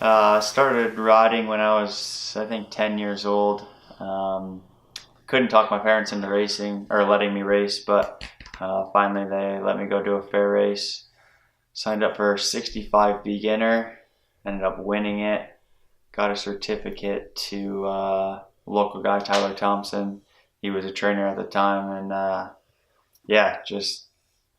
I started riding when I was, I think, 10 years old. Um, couldn't talk my parents into racing or letting me race, but finally they let me go do a fair race. Signed up for 65 beginner, ended up winning it. Got a certificate to local guy Tyler Thompson. He was a trainer at the time, and yeah, just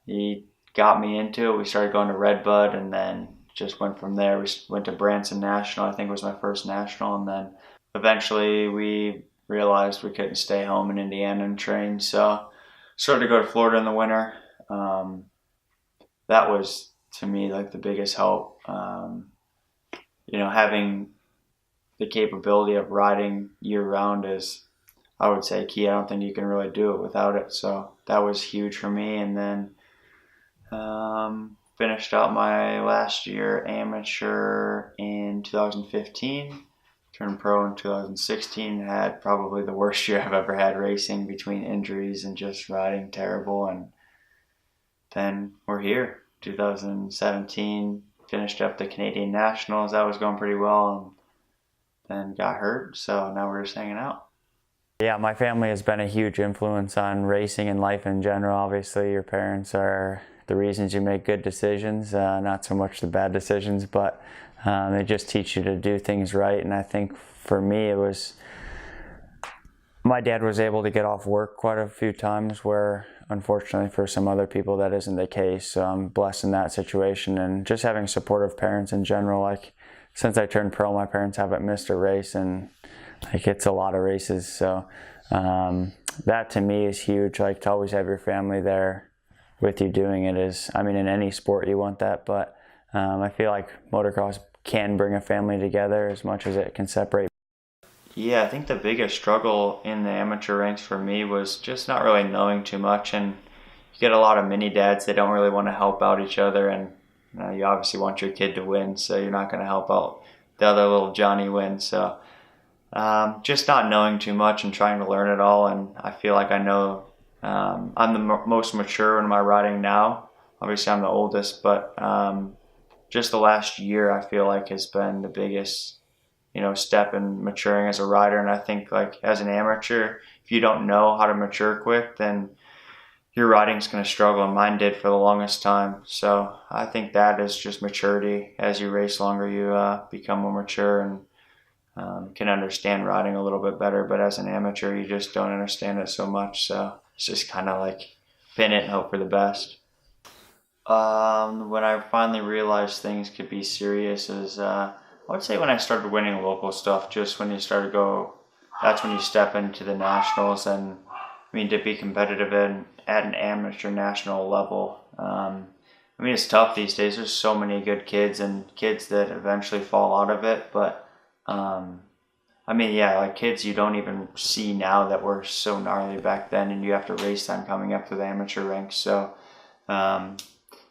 he got me into it. We started going to Redbud, and then just went from there. We went to Branson National. I think it was my first national, and then eventually we realized we couldn't stay home in Indiana and train, so started to go to Florida in the winter. Um, that was to me like the biggest help. Having the capability of riding year round is, I would say, key. I don't think you can really do it without it. So that was huge for me. And then finished out my last year amateur in 2015. Turned pro in 2016. Had probably the worst year I've ever had racing between injuries and just riding terrible. And then we're here. 2017 finished up the Canadian Nationals. That was going pretty well. And then got hurt. So now we're just hanging out. Yeah, my family has been a huge influence on racing and life in general. Obviously, your parents are the reasons you make good decisions, not so much the bad decisions, but they just teach you to do things right. And I think for me, it was my dad was able to get off work quite a few times where unfortunately for some other people that isn't the case. So I'm blessed in that situation, and just having supportive parents in general. Like since I turned pro, my parents haven't missed a race, and like it's a lot of races. So that to me is huge. Like to always have your family there with you doing it is, I mean, in any sport you want that, but I feel like motocross can bring a family together as much as it can separate. Yeah, I think the biggest struggle in the amateur ranks for me was just not really knowing too much. And you get a lot of mini dads, they don't really want to help out each other. And you obviously want your kid to win, so you're not going to help out the other little Johnny win. So just not knowing too much and trying to learn it all. And I feel like I know I'm the most mature in my riding now. Obviously, I'm the oldest, but just the last year I feel like has been the biggest, step in maturing as a rider. And I think like as an amateur, if you don't know how to mature quick, then your riding's going to struggle, and mine did for the longest time. So I think that is just maturity. As you race longer, you become more mature and can understand riding a little bit better. But as an amateur, you just don't understand it so much. So it's just kind of like pin it and hope for the best. When I finally realized things could be serious is, I would say when I started winning local stuff, just when you start to go, that's when you step into the nationals. And I mean, to be competitive at an amateur national level. I mean, it's tough these days. There's so many good kids and kids that eventually fall out of it. But I mean, yeah, like kids you don't even see now that were so gnarly back then, and you have to race them coming up to the amateur ranks. So um,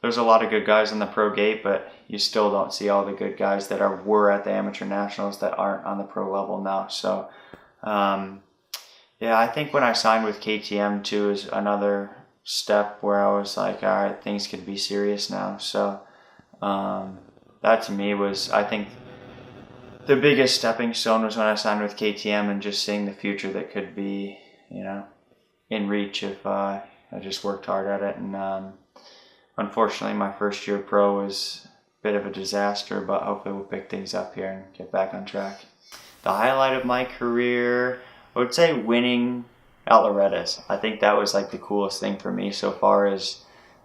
there's a lot of good guys in the pro gate, but you still don't see all the good guys that were at the amateur nationals that aren't on the pro level now. So yeah, I think when I signed with KTM too is another step where I was like, all right, things could be serious now. So that to me was, I think, the biggest stepping stone was when I signed with KTM and just seeing the future that could be, in reach if I just worked hard at it. And unfortunately, my first year pro was a bit of a disaster, but hopefully we'll pick things up here and get back on track. The highlight of my career, I would say winning at Loretta's. I think that was like the coolest thing for me so far. Is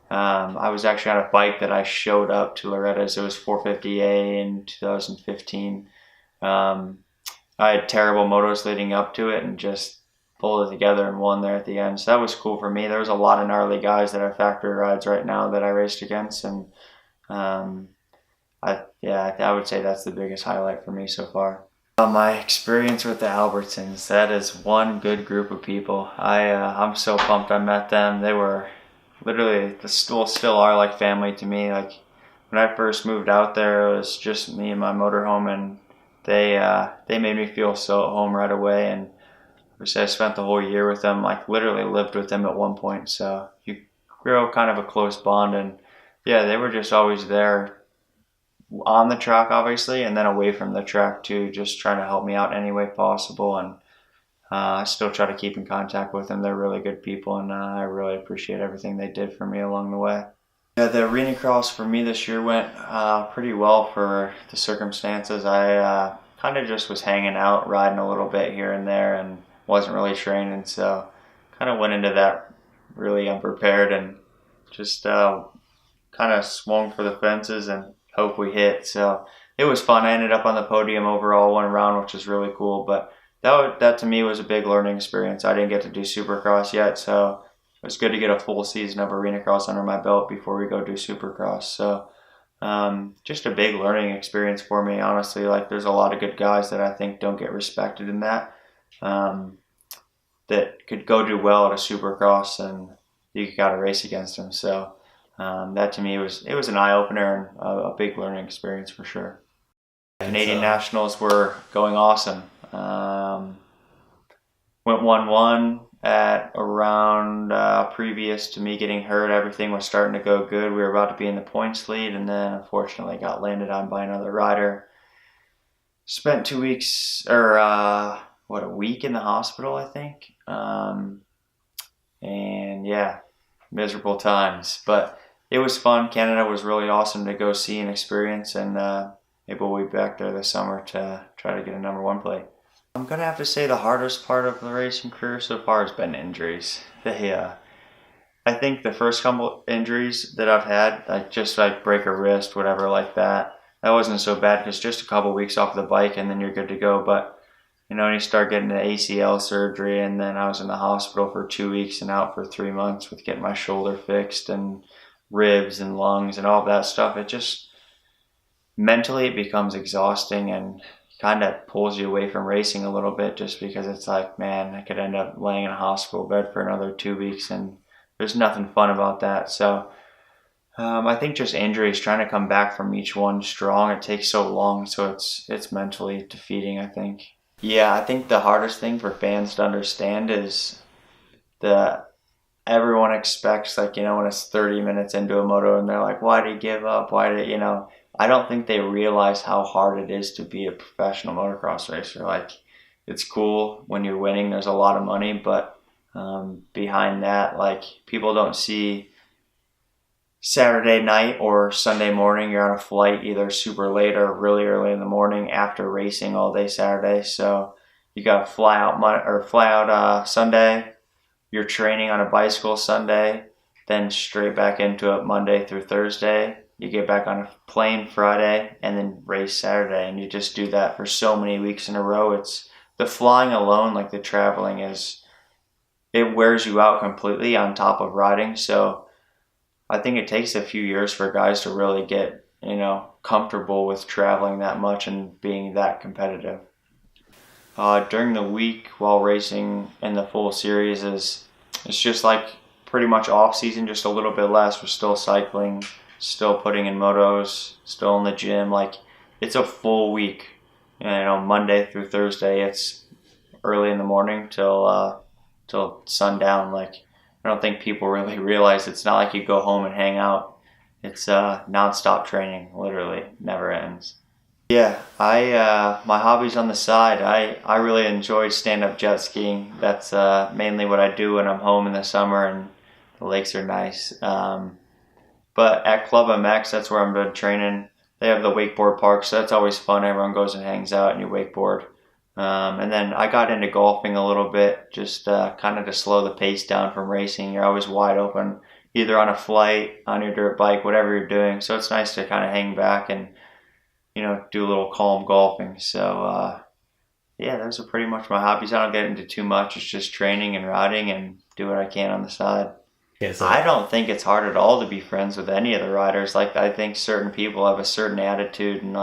I was actually on a bike that I showed up to Loretta's. It was 450A in 2015. I had terrible motos leading up to it and just pulled it together and won there at the end. So that was cool for me. There was a lot of gnarly guys that are factory rides right now that I raced against, and I would say that's the biggest highlight for me so far. My experience with the Albertsons, that is one good group of people. I'm so pumped I met them. They were literally, still are like family to me. Like when I first moved out there, it was just me and my motorhome, and they made me feel so at home right away. And I spent the whole year with them, like literally lived with them at one point. So you grow kind of a close bond, and yeah, they were just always there on the track, obviously, and then away from the track too, just trying to help me out any way possible. And I still try to keep in contact with them. They're really good people, and I really appreciate everything they did for me along the way. Yeah, the Arenacross for me this year went pretty well for the circumstances. I kind of just was hanging out, riding a little bit here and there, and wasn't really training, so kind of went into that really unprepared and just kind of swung for the fences and hope we hit. So it was fun. I ended up on the podium overall one round, which was really cool, but that to me was a big learning experience. I didn't get to do supercross yet, so it was good to get a full season of Arenacross under my belt before we go do supercross. So just a big learning experience for me, honestly. Like, there's a lot of good guys that I think don't get respected in that could go do well at a supercross, and you got to race against them. So that to me was an eye-opener and a big learning experience for sure. Canadian Nationals were going awesome. Went 1-1 at around previous to me getting hurt. Everything was starting to go good. We were about to be in the points lead, and then unfortunately got landed on by another rider. Spent 2 weeks, or a week in the hospital, I think. And yeah, miserable times. But it was fun. Canada was really awesome to go see and experience, and maybe we'll be back there this summer to try to get a number 1 plate. I'm going to have to say the hardest part of the racing career so far has been injuries. I think the first couple injuries that I've had, like break a wrist, whatever like that wasn't so bad because just a couple weeks off the bike and then you're good to go. But, when you start getting the ACL surgery, and then I was in the hospital for 2 weeks and out for 3 months with getting my shoulder fixed and ribs and lungs and all of that stuff, it just, mentally it becomes exhausting and kind of pulls you away from racing a little bit, just because it's like, man, I could end up laying in a hospital bed for another 2 weeks, and there's nothing fun about that. So I think just injuries, trying to come back from each one strong, it takes so long, so it's mentally defeating, I think. Yeah, I think the hardest thing for fans to understand is everyone expects, when it's 30 minutes into a moto and they're like, why did he give up? I don't think they realize how hard it is to be a professional motocross racer. Like, it's cool when you're winning, there's a lot of money, but behind that, people don't see Saturday night or Sunday morning you're on a flight either super late or really early in the morning after racing all day Saturday. So you got to fly out Sunday, you're training on a bicycle Sunday, then straight back into it Monday through Thursday. You get back on a plane Friday and then race Saturday, and you just do that for so many weeks in a row. It's the flying alone, the traveling it wears you out completely on top of riding. So I think it takes a few years for guys to really get, comfortable with traveling that much and being that competitive. During the week while racing in the full series it's just pretty much off season, just a little bit less. We're still cycling, still putting in motos, still in the gym. It's a full week, Monday through Thursday. It's early in the morning till sundown. I don't think people really realize it's not like you go home and hang out. It's nonstop training, literally never ends. Yeah, my hobbies on the side, I really enjoy stand-up jet skiing. That's mainly what I do when I'm home in the summer and the lakes are nice. But at Club MX, that's where I'm been training. They have the wakeboard park, so that's always fun. Everyone goes and hangs out and you wakeboard. And then I got into golfing a little bit, just kind of to slow the pace down from racing. You're always wide open, either on a flight, on your dirt bike, whatever you're doing. So it's nice to kind of hang back and, do a little calm golfing. So, yeah, those are pretty much my hobbies. I don't get into too much. It's just training and riding and do what I can on the side. Yeah, so I don't think it's hard at all to be friends with any of the riders. I think certain people have a certain attitude and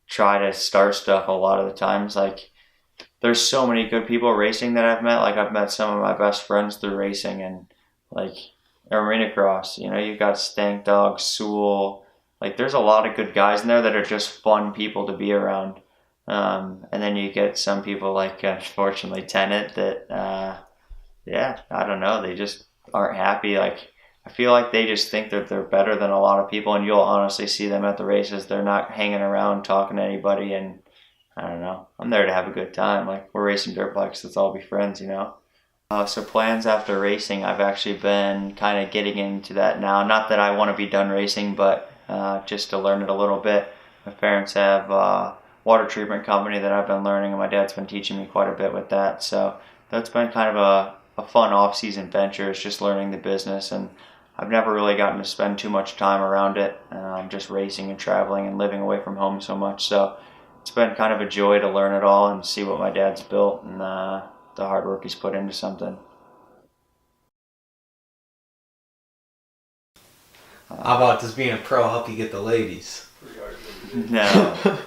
try to start stuff a lot of the times. There's so many good people racing that I've met. I've met some of my best friends through racing, and Arenacross, you've got Stank Dog, Sewell. There's a lot of good guys in there that are just fun people to be around. And then you get some people unfortunately, Tennant that, I don't know, they just aren't happy. I feel like they just think that they're better than a lot of people, and you'll honestly see them at the races. They're not hanging around talking to anybody, and I don't know. I'm there to have a good time. Like, we're racing dirt bikes, let's all be friends, you know? So plans after racing, I've actually been kind of getting into that now. Not that I want to be done racing, but just to learn it a little bit. My parents have a water treatment company that I've been learning, and my dad's been teaching me quite a bit with that. So that's been kind of a fun off-season venture. It's just learning the business, and I've never really gotten to spend too much time around it. Just racing and traveling and living away from home so much. So it's been kind of a joy to learn it all and see what my dad's built and the hard work he's put into something. How about just being a pro help you get the ladies? No.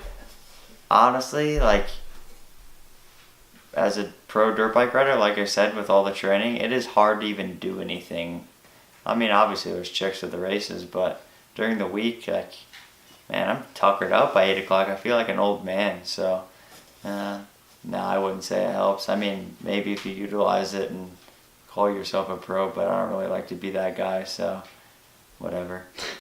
Honestly, like, as a pro dirt bike rider, like I said, with all the training, it is hard to even do anything. I mean, obviously there's chicks at the races, but during the week, like, man, I'm tuckered up by 8 o'clock. I feel like an old man, so no, I wouldn't say it helps. I mean, maybe if you utilize it and call yourself a pro, but I don't really like to be that guy, so whatever.